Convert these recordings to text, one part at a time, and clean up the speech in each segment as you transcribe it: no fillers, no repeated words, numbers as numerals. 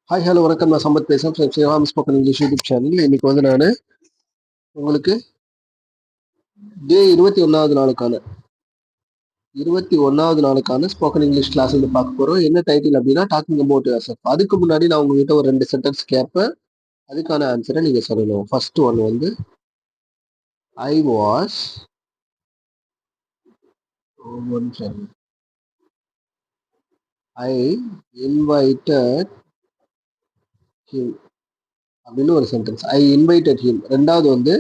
Hi hello வணக்கம். நான் சம்பத் பேசுகிறேன் from Sivakam spoken English YouTube channel. இன்னைக்கு வந்து நான் உங்களுக்கு டே 21வது நாளுக்கான ஸ்போக்கன் இங்கிலீஷ் கிளாஸ் வந்து பார்க்க போகிறோம். என்ன டைட்டில் அப்படின்னா டாக்கிங் அபவுட் யுவர் செல்ஃப். அதுக்கு முன்னாடி நான் உங்ககிட்ட ஒரு 2 சென்டென்ஸ் கேட்பேன். அதுக்கான ஆன்சரை நீங்கள் சொல்லணும். ஃபர்ஸ்ட் ஒன் வந்து I was I invited him அப்படின்னு ஒரு சென்டென்ஸ். ஐ இன்வைட்டட் ஹிம். ரெண்டாவது வந்து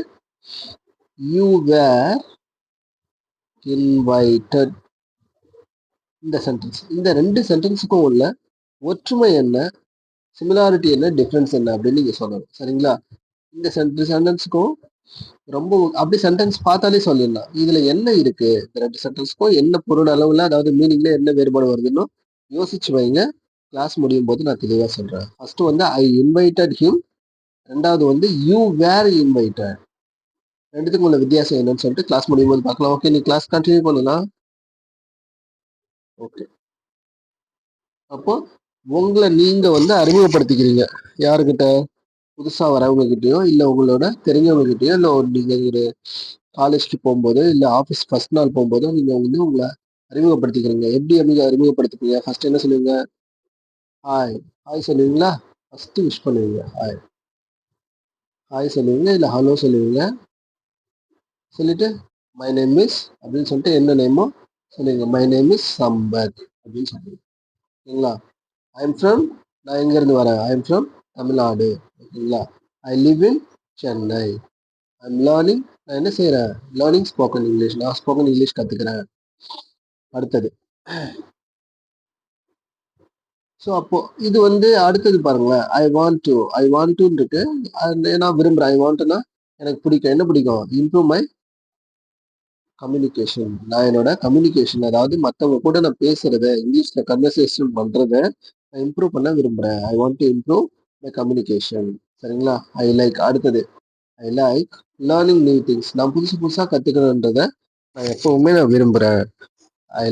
யூ வேர் இன்வைட்டட். இந்த சென்டென்ஸ், இந்த 2 சென்டென்ஸுக்கும் உள்ள ஒற்றுமை என்ன, சிமிலாரிட்டி என்ன, டிஃப்ரென்ஸ் என்ன அப்படின்னு நீங்க சொல்லணும். சரிங்களா? இந்த சென்டென்ஸுக்கும் ரொம்ப அப்படி சென்டென்ஸ் பார்த்தாலே சொல்லிடலாம் இதுல என்ன இருக்கு, இந்த 2 சென்டென்ஸுக்கும் என்ன பொருள் அளவுல, அதாவது மீனிங்ல என்ன வேறுபாடு வருதுன்னு யோசிச்சு வைங்க. கிளாஸ் முடியும் போது நான் தெளிவா சொல்றேன். ஃபர்ஸ்ட் வந்து ஐ இன்வைட்டட் ஹிம், ரெண்டாவது வந்து யூ வேர் இன்வைட்டட். ரெண்டுத்துக்கும் உள்ள வித்தியாசம் என்னன்னு சொல்லிட்டு கிளாஸ் முடியும் போது பார்க்கலாம். ஓகே, நீ கிளாஸ் கண்டினியூ பண்ணலாம். ஓகே, அப்போ உங்களை நீங்க வந்து அறிமுகப்படுத்திக்கிறீங்க. யாருக்கிட்ட? புதுசா வரவங்க கிட்டயோ, இல்ல உங்களோட தெரிஞ்சவங்க கிட்டயோ, இல்ல நீங்க ஒரு காலேஜ்க்கு போகும்போது, இல்ல ஆஃபீஸ் ஃபர்ஸ்ட் நாள் போகும்போதோ நீங்க வந்து உங்களை அறிமுகப்படுத்திக்கிறீங்க. எப்படி அறிமுகப்படுத்திக்கிறீங்க? ஃபர்ஸ்ட் என்ன சொல்லுவீங்க? ஹாய். ஹாய் சொல்லுவீங்களா? ஃபர்ஸ்ட் விஷ் பண்ணுவீங்க. ஹாய் ஹாய் சொல்லுவீங்க, இல்ல ஹலோ சொல்லுவீங்க. சொல்லிட்டு மை நேம் இஸ் அப்படின்னு சொல்லிட்டு என்ன நேமோ சொல்லுவீங்க. மை நேம் இஸ் சம்பத் அப்படின்னு சொல்லுவீங்க. ஓகேங்களா? ஐ எம் ஃப்ரம், நான் எங்க இருந்து வரேன்? I am from Tamil Nadu. ஓகேங்களா? I live in Chennai. I am learning, நான் என்ன செய்யறேன்? லேர்னிங் ஸ்போக்கன் இங்கிலீஷ், நான் ஸ்போக்கன் இங்கிலீஷ் கத்துக்கிறேன். அடுத்தது ஸோ அப்போ இது வந்து அடுத்தது பாருங்களேன். ஐ வாண்ட் டு இருக்கு. நான் விரும்புறேன். ஐ வாண்ட்னா எனக்கு பிடிக்கும். என்ன பிடிக்கும்? Improve my communication. நான் என்னோட கம்யூனிகேஷன், அதாவது மற்றவங்க கூட நான் பேசுறத, இங்கிலீஷ்ல கன்வர்சேஷன் பண்றத நான் இம்ப்ரூவ் பண்ண விரும்புறேன். I want to improve my communication. சரிங்களா? I like. அடுத்தது I like learning new things. நான் புதுசாக கற்றுக்கணுன்றத நான் எப்பவுமே நான் விரும்புகிறேன். ஐ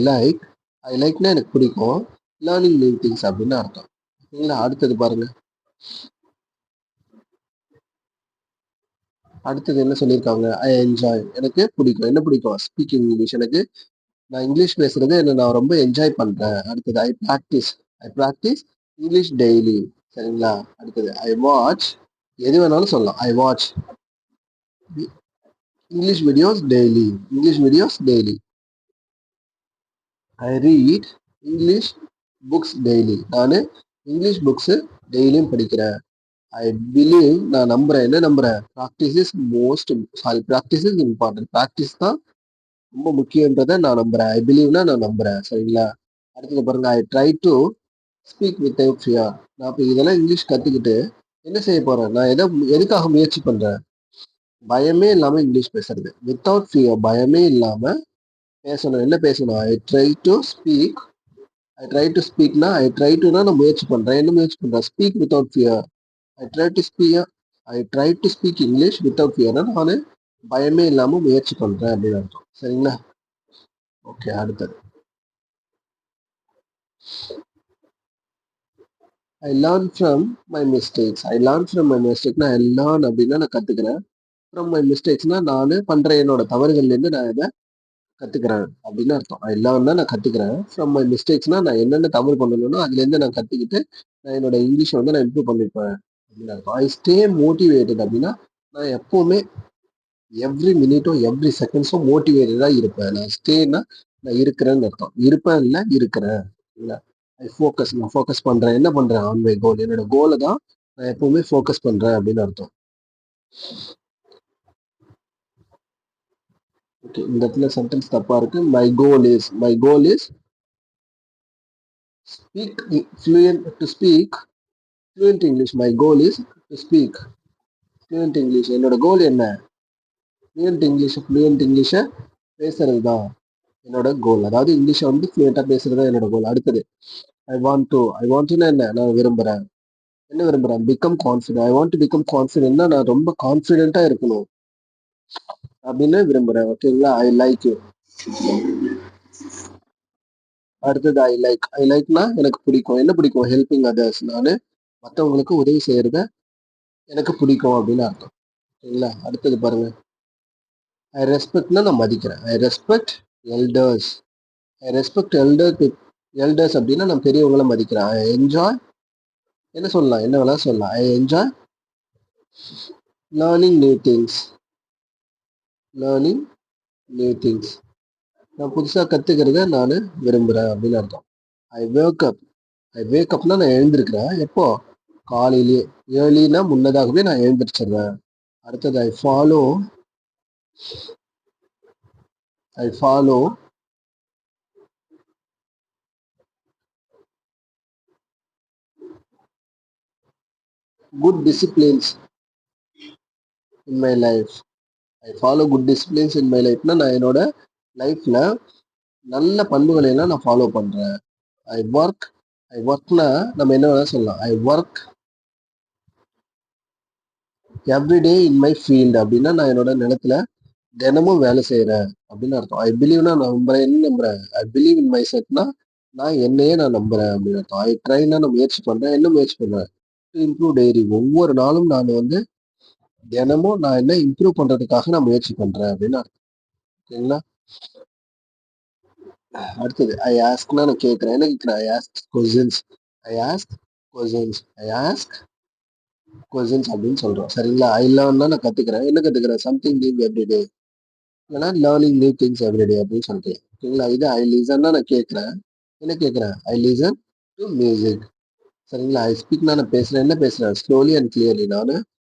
லைக்னா எனக்கு பிடிக்கும். லேர்னிங் நியூ திங்ஸ் அப்படின்னு அர்த்தம். சரிங்களா? அடுத்தது பாருங்க. அடுத்தது என்ன சொல்லியிருக்காங்க? ஐ என்ஜாய், எனக்கு பிடிக்கும். என்ன பிடிக்கும்? Speaking English. எனக்கு நான் இங்கிலீஷ் பேசுறது என்ன நான் ரொம்ப என்ஜாய் பண்றேன். அடுத்தது ஐ ப்ராக்டிஸ் இங்கிலீஷ் டெய்லி. சரிங்களா? அடுத்தது ஐ வாட்ச், எது வேணாலும் சொல்லலாம். I watch English videos daily. I read English books daily. நான் இங்கிலீஷ் புக்ஸ் டெய்லியும் படிக்கிறேன். ஐ பிலீவ், நான் நம்புறேன். என்ன நம்புறேன்? Practice is important. ப்ராக்டிஸ் தான் ரொம்ப முக்கியன்றதை நான் நம்புறேன். ஐ பிலீவ்னா நான் நம்புறேன். சரிங்களா? அடுத்தது பாருங்க. ஐ try to speak without fear. நான் இப்போ இதெல்லாம் இங்கிலீஷ் கத்துக்கிட்டு என்ன செய்ய போறேன்? நான் எதுக்காக முயற்சி பண்றேன்? பயமே இல்லாம இங்கிலீஷ் பேசுறது. வித்தவுட் ஃபியர், பயமே இல்லாம பேசணும். என்ன பேசணும்? ஐ ட்ரை டு ஸ்பீக்னா, ஐ ட்ரை டுனா நான் முயற்சி பண்றேன். என்ன முயற்சி பண்றேன்? Speak without fear. I try to speak English without ஃபியர்னா நான் பயமே இல்லாம முயற்சி பண்றேன் அப்படின்னு அர்த்தம். சரிங்களா? ஓகே, அடுத்தது I learn from my mistakes. நான் லேர்ன் அப்படின்னா நான் கத்துக்கிறேன். ஃப்ரம் மை மிஸ்டேக்ஸ்னா நான் பண்ற என்னோட தவறுகள்ல இருந்து நான் இதை கத்துக்கிறேன் அப்படின்னு அர்த்தம். ஐ லேர்ன்னா நான் கத்துக்கிறேன். ஃப்ரம் மை மிஸ்டேக்ஸ்னா நான் என்னென்ன தவறு பண்ணணும்னோ அதுல இருந்து நான் கத்துக்கிட்டு நான் என்னோட இங்கிலீஷ் வந்து நான் இம்ப்ரூவ் பண்ணிப்பேன் அப்படின்னு அர்த்தம். ஐ ஸ்டே மோட்டிவேட்டட் அப்படின்னா நான் எப்பவுமே எவ்ரி மினிட்டும் எவ்ரி செகண்ட்ஸும் மோட்டிவேட்டடா இருப்பேன். நான் ஸ்டேனா நான் இருக்கிறேன்னு அர்த்தம். இருப்பேன் இல்லை, இருக்கிறேன். இல்லை, நான் ஃபோக்கஸ் பண்றேன். என்ன பண்றேன்? ஆன் மை கோல், என்னோட கோலை தான் நான் எப்பவுமே ஃபோக்கஸ் பண்றேன் அப்படின்னு அர்த்தம். ஓகே, இந்த இடத்துல சென்டென்ஸ் தப்பா இருக்கு. My goal is speak fluent English. My goal is to speak fluent English. என்னோட கோல் என்ன? ஃப்ளூயன்ட் இங்கிலீஷை பேசுறது தான் என்னோட கோல். அதாவது இங்கிலீஷை வந்து ஃப்ளூயண்டா பேசுறது தான் என்னோட கோல். அடுத்தது ஐ வாண்ட்னா என்ன? நான் விரும்புறேன். என்ன விரும்புறேன்? Become confident. I want to become கான்ஃபிடென்ட்னா நான் ரொம்ப கான்ஃபிடென்ட்டா இருக்கணும் அப்படின்னு விரும்புறேன். ஓகேங்களா? I like you. அடுத்தது ஐ லைக்னா எனக்கு பிடிக்கும். என்ன பிடிக்கும்? Helping others. நான் மற்றவங்களுக்கு உதவி செய்யறத எனக்கு பிடிக்கும் அப்படின்னு அர்த்தம். சரிங்களா? அடுத்தது பாருங்க. ஐ ரெஸ்பெக்ட்னா நான் மதிக்கிறேன். I respect elders. I respect elders அப்படின்னா நான் பெரியவங்களை மதிக்கிறேன். ஐ என்ஜாய் என்ன சொல்லலாம்? என்ன வேணா சொல்லலாம். I enjoy learning new things. Learning new things. நான் புதுசாக கற்றுக்கிறத நான் விரும்புகிறேன் அப்படின்னு அர்த்தம். ஐ வேக் அப். ஐ வேக் அப்னா நான் எழுந்திருக்கிறேன். எப்போ? காலையிலேயே. ஏர்லினா முன்னதாகவே நான் எழுந்திரிச்சிடுவேன். அடுத்தது I follow good disciplines in my life. I follow good disciplines in my லைஃப்னா நான் என்னோட லைஃப்ல நல்ல பண்புகளை எல்லாம் நான் ஃபாலோ பண்றேன். I work. ஐ ஒர்க்னா நம்ம என்ன வேணா சொல்லலாம். I work everyday in my field அப்படின்னா நான் என்னோட நிலத்துல தினமும் வேலை செய்யறேன் அப்படின்னு அர்த்தம். ஐ பிலீவ்னா நான் நம்புறேன். என்ன நம்புறேன்? ஐ பிலீவ் இன் மை செட்னா நான் என்னையே நான் நம்புறேன் அப்படின்னு அர்த்தம். ஐ ட்ரைனா நான் முயற்சி பண்றேன். என்ன முயற்சி பண்றேன்? To improve daily. ஒவ்வொரு நாளும் நான் வந்து தினமும் நான் என்ன இம்ப்ரூவ் பண்றதுக்காக நான் முயற்சி பண்றேன் அப்படின்னு அர்த்தம். சரிங்களா? அடுத்தது ஐ ஆஸ்க்னா நான் கேட்கிறேன். என்ன கேட்கிறேன்? I ask questions. I ask questions. I ask questions அப்படின்னு சொல்றோம். சரிங்களா? ஐ லேர்ன்னா நான் கத்துக்கிறேன். என்ன கத்துக்கிறேன்? Something new every day. இல்லைன்னா லேர்னிங் நியூ திங்ஸ் எவ்ரிடே அப்படின்னு சொல்றேன். சரிங்களா? இது ஐ லிசன்னா நான் கேட்கிறேன். என்ன கேட்கிறேன்? I listen to music. சரிங்களா? ஐ ஸ்பீக்னா நான் பேசுறேன். என்ன பேசுறேன்? Slowly and clearly. நான்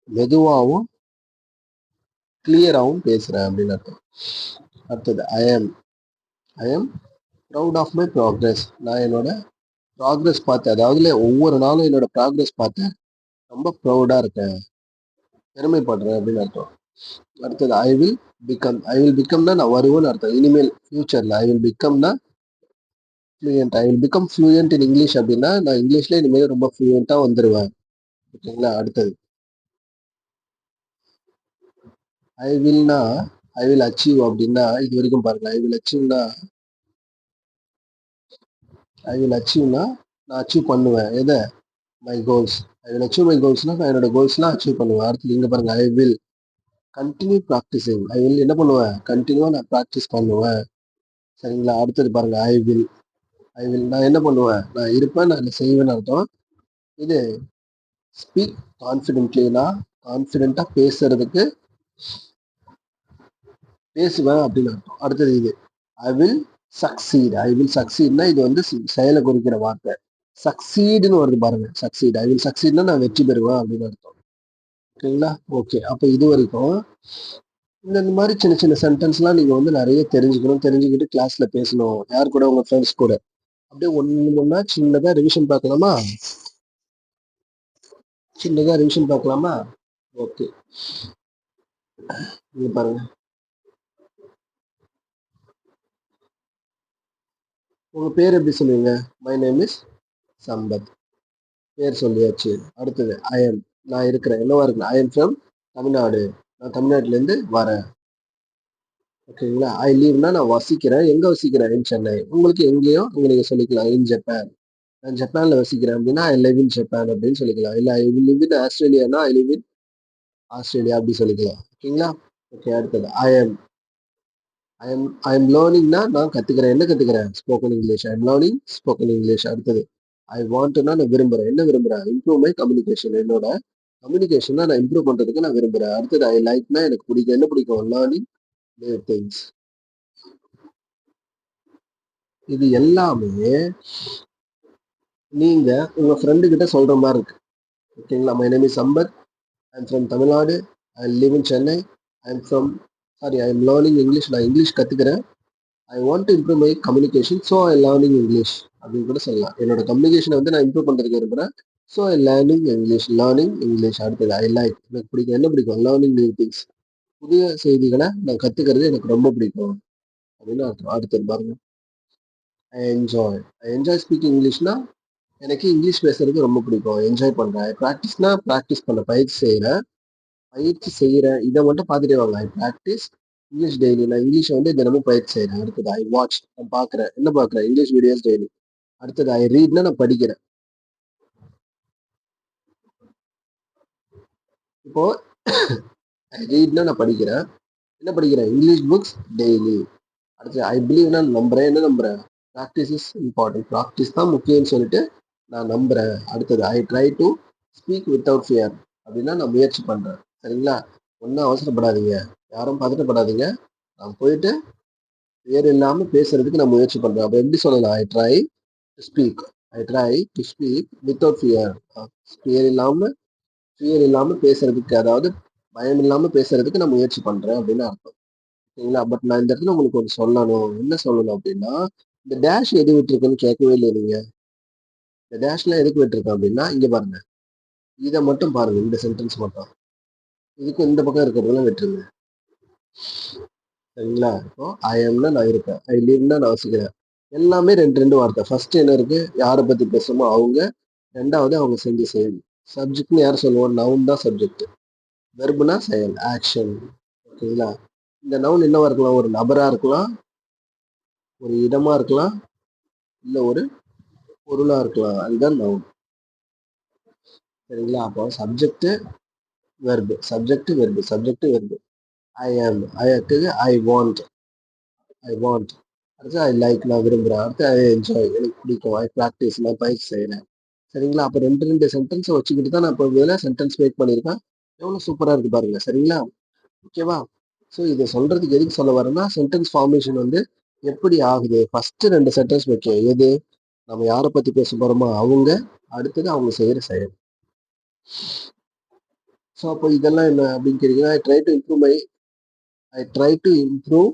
மெதுவாகவும் கிளியராகவும் பேசுறேன் அப்படின்னு அர்த்தம். அடுத்தது I am proud of my progress. நான் என்னோட ப்ராக்ரஸ் பார்த்து, அதாவது ஒவ்வொரு நாளும் என்னோட ப்ராக்ரஸ் பார்த்து ரொம்ப ப்ரௌடா இருக்கேன், பெருமைப்படுறேன் அப்படின்னு அர்த்தம். அடுத்தது I will become. I will பிகம்னா நான் வருவேன்னு அர்த்தம். இனிமேல் ஃபியூச்சர்ல ஐ வில் பிகம்னா fluent. I will become fluent in English அப்படின்னா நான் இங்கிலீஷ்ல இனிமேல் ரொம்ப ஃப்ளூயண்டா வந்துருவேன். ஓகேங்களா? அடுத்தது ஐ வில்னா ஐ வில் அச்சீவ் அப்படின்னா இது வரைக்கும் பாருங்க. ஐ வில் அச்சீவ்னா நான் அச்சீவ் பண்ணுவேன். எதை? My goals. I will achieve my கோல்ஸ்னா நான் என்னோட கோல்ஸ்லாம் அச்சீவ் பண்ணுவேன். அடுத்தது இங்க பாருங்க. I will continue practising. I will என்ன பண்ணுவேன்? கண்டினியூவா நான் ப்ராக்டிஸ் பண்ணுவேன். சரிங்களா? அடுத்தது பாருங்க. ஐ வில் நான் என்ன பண்ணுவேன்? நான் இருப்பேன், நான் செய்வேன்னு அர்த்தம். இது ஸ்பீக் கான்ஃபிடென்ட்லினா கான்ஃபிடென்ட்டா பேசுவேன் அப்படின்னு அர்த்தம். அடுத்தது இது I will succeed. I will சக்சீட்னா இது வந்து செயலை குறிக்கிற வார்த்தை. சக்சீடுன்னு வருது பாருங்க. சக்சீட். ஐ வில் சக்சீட்னா நான் வெற்றி பெறுவேன் அப்படின்னு அர்த்தம். ஓகேங்களா? ஓகே. அப்ப இது வரைக்கும் இந்த மாதிரி சின்ன சின்ன சென்டென்ஸ்லாம் நீங்க வந்து நிறைய தெரிஞ்சுக்கணும். தெரிஞ்சுக்கிட்டு கிளாஸ்ல பேசணும். யார் கூட? உங்க ஃப்ரெண்ட்ஸ் கூட. அப்படியே ஒண்ணா சின்னதா ரிவிஷன் பார்க்கலாமா? ஓகே. இங்க பாருங்க. உங்க பேர் எப்படி சொல்லுவீங்க? My name is Sampath. பேர் சொல்லியாச்சு. அடுத்தது நான் இருக்கிறேன். என்னவா இருக்கிறேன்? ஐ எம் ஃப்ரம் தமிழ்நாடு. நான் தமிழ்நாட்டுல இருந்து வரேன். ஓகேங்களா? ஐ லீவ்னா நான் வசிக்கிறேன். எங்க வசிக்கிறேன்? இன் சென்னை. உங்களுக்கு எங்கேயோ அங்க நீங்க சொல்லிக்கலாம். In Japan. நான் ஜப்பான்ல வசிக்கிறேன் அப்படின்னா ஐ லிவ் இன் ஜப்பான் அப்படின்னு சொல்லிக்கலாம். இல்ல ஐ லிவ் இன் ஆஸ்திரேலியானா ஐ லிவ் இன் ஆஸ்திரேலியா அப்படி சொல்லிக்கலாம். ஓகேங்களா? ஓகே. அடுத்தது ஐ எம் லேர்னிங்னா நான் கத்துக்கிறேன். என்ன கத்துக்கிறேன்? Spoken English. I am learning spoken English. அடுத்தது ஐ வாண்ட்னா நான் விரும்புறேன். என்ன விரும்புறேன்? Improve my communication. என்னோட கம்யூனிகேஷனை நான் இம்ப்ரூவ் பண்றதுக்கு நான் விரும்புறேன். அடுத்தது ஐ லைக்னா எனக்கு பிடிக்கும். என்ன பிடிக்கும்? Learning new things. இது எல்லாமே நீங்க உங்க ஃப்ரெண்டு கிட்ட சொல்ற மாதிரி இருக்கு. ஓகேங்களா? My name is Sampath. I am from Tamil Nadu. I live in Chennai. I am learning English. நான் இங்கிலீஷ் கத்துக்கிறேன். I want to improve my communication so I learning English அப்படின்னு கூட சொல்லலாம். என்னோட கம்யூனிகேஷனை வந்து நான் இம்ப்ரூவ் பண்ணுறதுக்கு விரும்புகிறேன். So I learning English. அடுத்தது ஐ லைக். எனக்கு பிடிக்கும். என்ன பிடிக்கும்? Learning new things. புதிய செய்திகளை நான் கற்றுக்கிறது எனக்கு ரொம்ப பிடிக்கும் அப்படின்னு அர்த்தம். அடுத்தது பாருங்க. ஐ என்ஜாய் ஸ்பீக்கிங் இங்கிலீஷ்னா எனக்கு இங்கிலீஷ் பேசுறது ரொம்ப பிடிக்கும். என்ஜாய் பண்ணுறேன். ப்ராக்டிஸ் பண்ண பயிற்சி செய்கிறேன். இதை மட்டும் பார்த்துட்டே வாங்க. ஐ ப்ராக்டிஸ் இங்கிலீஷ் டெய்லி. நான் இங்கிலீஷை வந்து தினமும் பயிற்சி செய்கிறேன். அடுத்தது ஐ வாட்ச். நான் பார்க்குறேன். என்ன பார்க்குறேன்? English videos daily. அடுத்தது ஐ ரீட்னா நான் படிக்கிறேன். இப்போ ரீட்னா நான் படிக்கிறேன். என்ன படிக்கிறேன்? English books daily. அடுத்து ஐ பிலீவ்னா நம்புறேன். என்ன நம்புறேன்? Practice is important. ப்ராக்டிஸ் தான் முக்கியம்னு சொல்லிட்டு நான் நம்புறேன். அடுத்தது ஐ try to speak without fear. அப்படின்னா நான் முயற்சி பண்றேன். சரிங்களா? ஒன்றும் அவசரப்படாதீங்க. யாரும் பதட்டப்படாதீங்க. நான் போயிட்டு ஃபியர் இல்லாம பேசுறதுக்கு நான் முயற்சி பண்றேன். அப்ப எப்படி சொல்லலாம்? ஐ try to speak. I try to speak without fear. Fear இல்லாம ஃபியர் இல்லாம பேசுறதுக்கு, அதாவது பயம் இல்லாம பேசுறதுக்கு நான் முயற்சி பண்றேன் அப்படின்னு அர்த்தம். சரிங்களா? பட் நான் இந்த இடத்துல உங்களுக்கு ஒன்று சொல்லணும். என்ன சொல்லணும் அப்படின்னா, இந்த டேஷ் எது விட்டுருக்குன்னு கேட்கவே இல்லை நீங்க. இந்த டேஷ்லாம் எதுக்கு விட்டுருக்கேன் அப்படின்னா, இங்க பாருங்க. இதை மட்டும் பாருங்க. இந்த சென்டென்ஸ் மட்டும். இதுக்கு இந்த பக்கம் இருக்கிறதெல்லாம் விட்டுருங்க. சரிங்களா? இப்போ ஐ எம்னா நான் இருப்பேன். ஐ லிவ்னா நான் வசிக்கிறேன். எல்லாமே ரெண்டு ரெண்டு வார்த்தை. ஃபர்ஸ்ட் என்ன இருக்கு? யாரை பத்தி பேசுமோ அவங்க. ரெண்டாவது அவங்க செஞ்சு செய்யணும். சப்ஜெக்ட்னு யார் சொல்லுவோம்? நவுன் தான் சப்ஜெக்ட். வெர்புனா செயல், ஆக்ஷன். ஓகேங்களா? இந்த நவுன் என்னவா இருக்கலாம்? ஒரு நபரா இருக்கலாம், ஒரு இடமா இருக்கலாம், இல்ல ஒரு பொருளா இருக்கலாம். அதுதான் நவுன். சரிங்களா? அப்போ subject verb, subject verb, subject verb. I am, I want, I want. அடுத்து ஐ லைக், நான் விரும்புறேன். அடுத்து ஐ என்ஜாய், எனக்கு பிடிக்கும். ஐ ப்ராக்டிஸ், நான் பயிற்சி செய்யறேன். சரிங்களா? அப்போ ரெண்டு ரெண்டு சென்டென்ஸை வச்சுக்கிட்டு தான் நான் இப்போ இதில் சென்டென்ஸ் மேக் பண்ணியிருக்கேன். எவ்வளோ சூப்பராக இருக்கு பாருங்க. சரிங்களா? ஓகேவா? ஸோ இதை சொல்றதுக்கு எதுக்கு சொல்ல வரேன்னா, சென்டென்ஸ் ஃபார்மேஷன் வந்து எப்படி ஆகுது? ஃபர்ஸ்ட் ரெண்டு சென்டென்ஸ் வைக்கும். எது? நம்ம யாரை பத்தி பேச போறோமோ அவங்க, அடுத்தது அவங்க செய்யற செயல். ஸோ அப்போ இதெல்லாம் என்ன அப்படின்னு கேட்டீங்கன்னா, I try to improve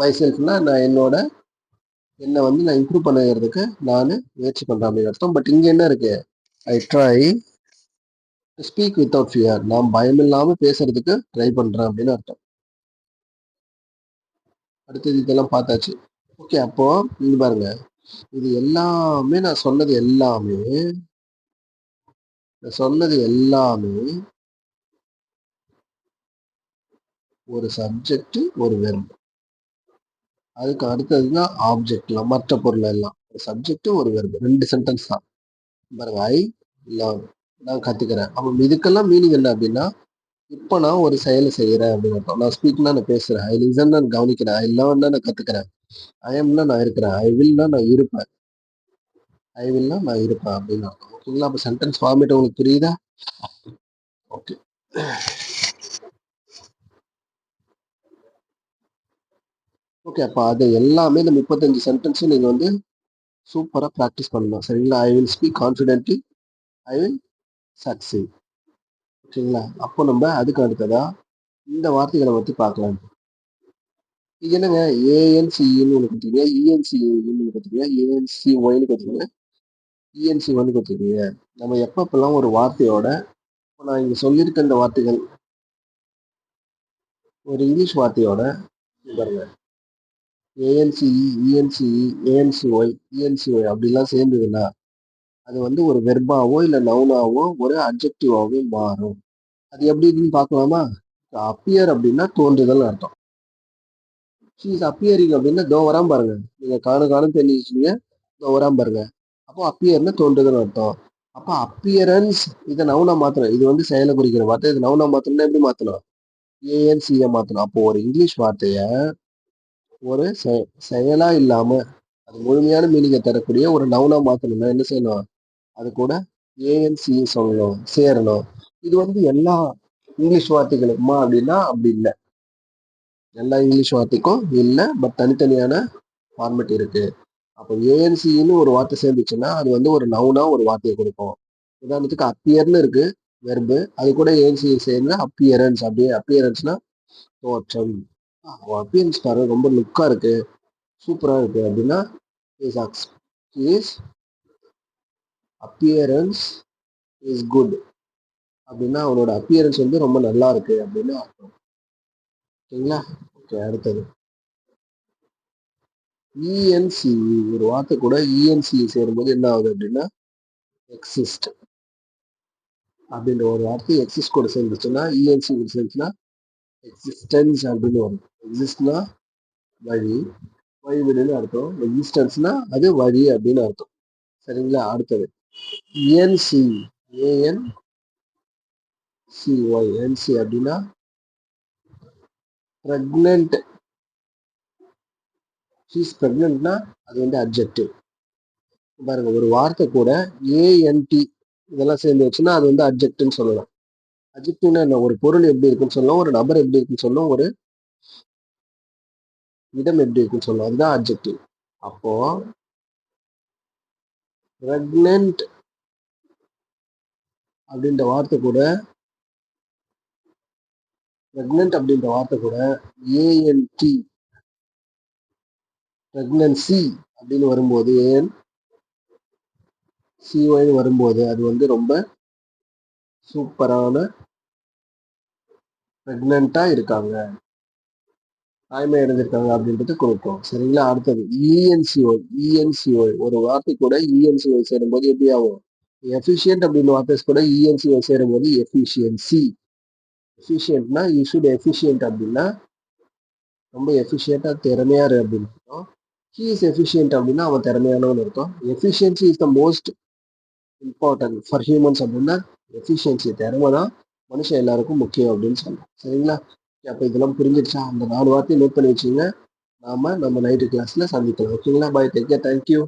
my செல்ஃப்னா நான் என்னை வந்து நான் இம்ப்ரூவ் பண்ணுறதுக்கு நான் முயற்சி பண்றேன் அப்படின்னு அர்த்தம். பட் இங்க என்ன இருக்கு? ஐ try to speak without fear. நான் பயம் இல்லாம பேசுறதுக்கு ட்ரை பண்றேன் அப்படின்னு அர்த்தம். அடுத்தது இதெல்லாம் பார்த்தாச்சு. ஓகே, அப்போ இங்க பாருங்க. இது எல்லாமே நான் சொன்னது எல்லாமே ஒரு சப்ஜெக்ட், ஒரு வெர்ப். அதுக்கு அடுத்ததுதான் ஆப்ஜெக்ட்லாம், மற்ற பொருள் எல்லாம். ஒரு சப்ஜெக்ட், ஒரு வெர்ப், ரெண்டு சென்டென்ஸ் தான். பாருங்க, ஐ லேர்ன், நான் கத்துக்கிறேன். அப்போ இதுக்கெல்லாம் மீனிங் என்ன அப்படின்னா, இப்போ நான் ஒரு செயலை செய்யறேன் அப்படின்னு அர்த்தம். நான் ஸ்பீக்னா நான் பேசுறேன், ஐ லிசன் நான் கவனிக்கிறேன், ஐ லேர்ன்னா நான் கத்துக்கிறேன், ஐ எம்னா நான் இருக்கிறேன், ஐ வில்னா நான் இருப்பேன், ஐ வில்னா நான் இருப்பேன் அப்படின்னு அர்த்தம். ஓகேங்களா? அப்போ சென்டென்ஸ் ஃபார்மேட் உங்களுக்கு புரியுதா? ஓகே. ஓகே, அப்போ அது எல்லாமே இந்த 35 சென்டென்ஸும் நீங்க வந்து சூப்பரா ப்ராக்டிஸ் பண்ணலாம். சரிங்களா? I will speak confidently, I will succeed. ஓகேங்களா? அப்போ நம்ம அதுக்கு அடுத்ததா இந்த வார்த்தைகளை பத்தி பார்க்கலாம். இது என்னங்க? ஏஎன்சிஇன்னு ஒன்று கொடுத்துருக்கீங்க, இஎன்சிஇன்னு கொடுத்துருக்கீங்க, ஏஎன்சிஒய்னு கொடுத்துருக்கீங்க, இஎன்சி1 கொடுத்துருக்கீங்க. நம்ம எப்பப்பெல்லாம் ஒரு வார்த்தையோட, இப்போ நான் இங்க சொல்லியிருக்க இந்த வார்த்தைகள் ஒரு இங்கிலீஷ் வார்த்தையோட பாருங்க, ஏஎன்சிஇ, இஎன்சிஇ, ஏஎன்சிஒய், இஎன்சிஒய் அப்படிலாம் சேர்ந்ததுன்னா அது வந்து ஒரு வெர்பாவோ இல்லை நவுனாவோ ஒரு அட்ஜெக்டிவாவோ மாறும். அது எப்படின்னு பார்க்கலாமா? அப்பியர் அப்படின்னா தோன்றுதல் அர்த்தம். ஷீஸ் அப்பியரிங் அப்படின்னா தோ வராம பாருங்க. நீங்க காணும் தெரிஞ்சுக்கிட்டீங்க, தோ வராம பாருங்க. அப்போ அப்பியர்னா தோன்றுதல் அர்த்தம். அப்போ அப்பியரன்ஸ், இதை நவுனா மாத்தணும். இது வந்து செயலை குறிக்கிற வார்த்தை. இது நவுனா மாத்தணும்னா எப்படி மாத்தணும்? ஏஎன்சியை மாத்தணும். அப்போ ஒரு இங்கிலீஷ் வார்த்தைய ஒரு செயலா இல்லாம அது முழுமையான மீனிங்கை தரக்கூடிய ஒரு நவுனா மாத்தணும்னா என்ன செய்யணும்? அது கூட ஏஎன்சி சொல்லணும், சேரணும். இது வந்து எல்லா இங்கிலீஷ் வார்த்தைகளுக்குமா அப்படின்னா அப்படி இல்லை. எல்லா இங்கிலீஷ் வார்த்தைக்கும் இல்லை, பட் தனித்தனியான ஃபார்மெட் இருக்கு. அப்போ ஏஎன்சின்னு ஒரு வார்த்தை சேர்ந்துச்சுன்னா அது வந்து ஒரு நவுனா ஒரு வார்த்தையை கொடுக்கும். உதாரணத்துக்கு அப்பியர்னு இருக்கு வெர்பு, அது கூட ஏஎன்சி சேர்ந்து அப்பியரன்ஸ். அப்படியே அப்பியரன்ஸ்னா தோற்றம். அப்பியரன்ஸ் பாருங்க, ரொம்ப லுக்கா இருக்கு, சூப்பரா இருக்கு அப்படின்னா இஸ் அப்பியரன்ஸ் இஸ் குட் அப்படின்னா அவனோட அப்பியரன்ஸ் வந்து ரொம்ப நல்லா இருக்கு அப்படின்னு அர்த்தம். ஓகேங்களா? ஓகே, அடுத்தது இஎன்சி. ஒரு வார்த்தை கூட இஎன்சி சேரும்போது என்ன ஆகுது அப்படின்னா எக்ஸிஸ்ட் அப்படின்ற ஒரு வார்த்தை எக்ஸிஸ்ட் கூட சேர்ந்துச்சுன்னா, இஎன்சி கூட சேர்ந்துச்சுன்னா எக்ஸிஸ்டன்ஸ் அப்படின்னு வரும். எக்ஸிஸ்ட்னா வழி, வழிவிடுன்னு அர்த்தம். எக்ஸிஸ்டன்ஸ்னா அது வழி அப்படின்னு அர்த்தம். சரிங்களா? அடுத்தது இஎன்சி, ஏஎன் சிஒய் என்சி அப்படின்னா பிரெக்னென்ட். ஷீஸ் பிரெக்னென்ட்னா அது வந்து அட்ஜெக்டிவ். பாருங்க, ஒரு வார்த்தை கூட ஏஎன்டி இதெல்லாம் சேர்ந்து வச்சுன்னா அது வந்து அட்ஜெக்ட்னு சொல்லலாம். அட்ஜெக்டிவ்னா என்ன? ஒரு பொருள் எப்படி இருக்குன்னு சொல்லலாம், ஒரு நபர் எப்படி இருக்குன்னு சொல்லலாம், ஒரு இடம் எப்படி இருக்குன்னு சொல்லலாம். அதுதான் அட்ஜெக்டிவ். அப்போ பிரெக்னென்ட் அப்படின்ற வார்த்தை கூட ஏஎன்டி பிரெக்னன்சி அப்படின்னு வரும்போது, ஏன் சிஒய்னு வரும்போது அது வந்து ரொம்ப சூப்பரான பிரெக்னெண்டா இருக்காங்க, தாய்மை அடைஞ்சிருக்காங்க அப்படின்றது கொடுக்கும். சரிங்களா? அடுத்தது இஎன்சிஒய் ஒரு வார்த்தை கூட இஎன்சிஒய் சேரும்போது எப்படி ஆகும்? எஃபிஷியன்ட் அப்படின்னு வார்த்தை கூட இஎன்சிஒய் சேரும்போது எஃபிஷியன்சி. எஃபிஷியன்ட்னா யூ ஷுட் எஃபிஷியன்ட் அப்படின்னா ரொம்ப எஃபிஷியன்டா திறமையா இரு அப்படின்னு அர்த்தம். ஹி இஸ் எஃபிஷியன்ட் அப்படின்னா அவன் திறமையானவன் இருக்கும். Efficiency is the most important for humans அப்படின்னா எஃபிஷியன்சி திறமை தான் மனுஷன் எல்லாருக்கும் முக்கியம் அப்படின்னு சொல்லலாம். சரிங்களா? அப்போ இதெல்லாம் புரிஞ்சிருச்சா? அந்த 4 வார்த்தையை நோட் பண்ணி வச்சுங்க. நாம நம்ம நைட்டு கிளாஸ்ல சந்திக்கலாம். ஓகேங்களா? பாய், டேக் கேர், தேங்க்யூ.